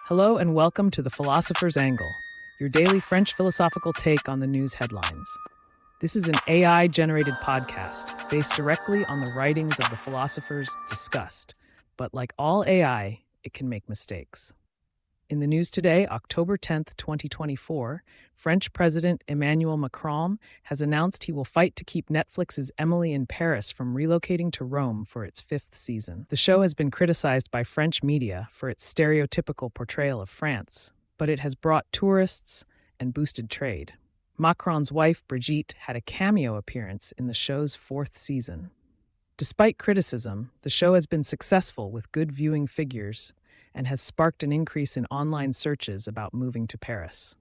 Hello and welcome to the Philosopher's Angle, your daily French philosophical take on the news headlines. This is an AI-generated podcast based directly on the writings of the philosophers discussed, but like all AI, it can make mistakes. In the news today, October 10th, 2024, French President Emmanuel Macron has announced he will fight to keep Netflix's Emily in Paris from relocating to Rome for its fifth season. The show has been criticized by French media for its stereotypical portrayal of France, but it has brought tourists and boosted trade. Macron's wife, Brigitte, had a cameo appearance in the show's fourth season. Despite criticism, the show has been successful with good viewing figures and has sparked an increase in online searches about moving to Paris.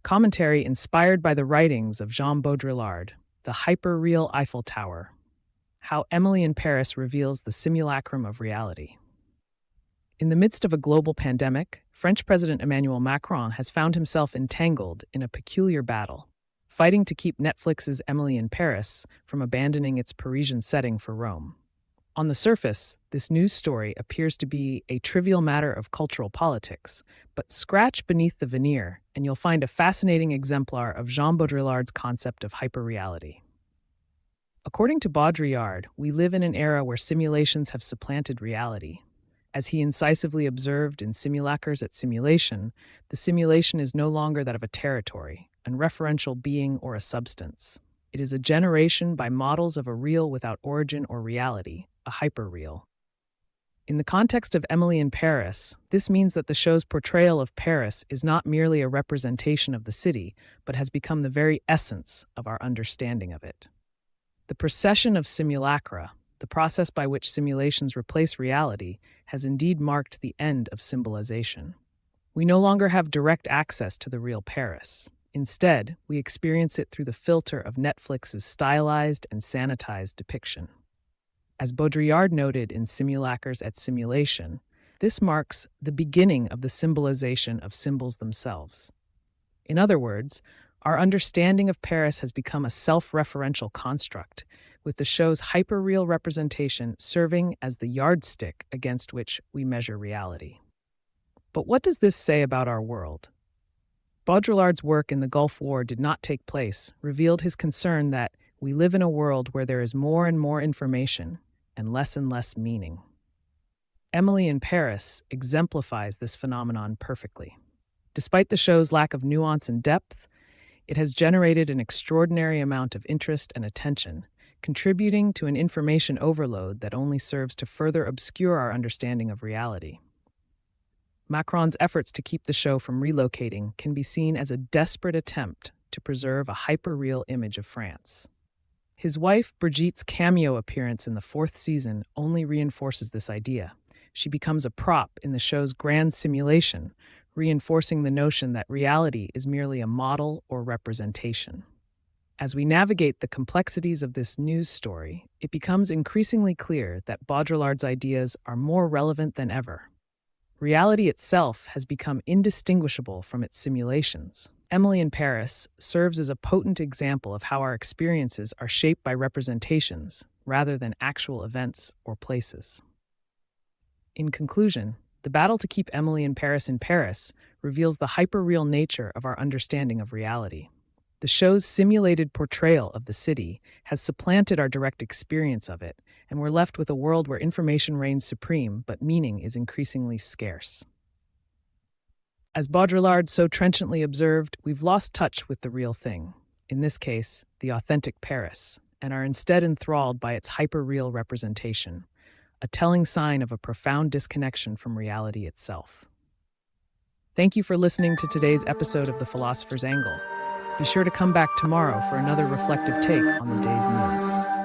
Commentary inspired by the writings of Jean Baudrillard, The Hyper-Real Eiffel Tower, How Emily in Paris Reveals the Simulacrum of Reality. In the midst of a global pandemic, French President Emmanuel Macron has found himself entangled in a peculiar battle, fighting to keep Netflix's Emily in Paris from abandoning its Parisian setting for Rome. On the surface, this news story appears to be a trivial matter of cultural politics, but scratch beneath the veneer and you'll find a fascinating exemplar of Jean Baudrillard's concept of hyperreality. According to Baudrillard, we live in an era where simulations have supplanted reality. As he incisively observed in Simulacres at Simulation, the simulation is no longer that of a territory, an referential being, or a substance. It is a generation by models of a real without origin or reality, a hyperreal. In the context of Emily in Paris, this means that the show's portrayal of Paris is not merely a representation of the city, but has become the very essence of our understanding of it. The procession of simulacra, the process by which simulations replace reality, has indeed marked the end of symbolization. We no longer have direct access to the real Paris. Instead, we experience it through the filter of Netflix's stylized and sanitized depiction. As Baudrillard noted in Simulacres at Simulation, this marks the beginning of the symbolization of symbols themselves. In other words, our understanding of Paris has become a self-referential construct, with the show's hyperreal representation serving as the yardstick against which we measure reality. But what does this say about our world? Baudrillard's work in the Gulf War did not take place, revealed his concern that we live in a world where there is more and more information and less meaning. Emily in Paris exemplifies this phenomenon perfectly. Despite the show's lack of nuance and depth, it has generated an extraordinary amount of interest and attention, contributing to an information overload that only serves to further obscure our understanding of reality. Macron's efforts to keep the show from relocating can be seen as a desperate attempt to preserve a hyperreal image of France. His wife, Brigitte's cameo appearance in the fourth season only reinforces this idea. She becomes a prop in the show's grand simulation, reinforcing the notion that reality is merely a model or representation. As we navigate the complexities of this news story, it becomes increasingly clear that Baudrillard's ideas are more relevant than ever. Reality itself has become indistinguishable from its simulations. Emily in Paris serves as a potent example of how our experiences are shaped by representations rather than actual events or places. In conclusion, the battle to keep Emily in Paris reveals the hyperreal nature of our understanding of reality. The show's simulated portrayal of the city has supplanted our direct experience of it, and we're left with a world where information reigns supreme, but meaning is increasingly scarce. As Baudrillard so trenchantly observed, we've lost touch with the real thing, in this case, the authentic Paris, and are instead enthralled by its hyperreal representation, a telling sign of a profound disconnection from reality itself. Thank you for listening to today's episode of The Philosopher's Angle. Be sure to come back tomorrow for another reflective take on the day's news.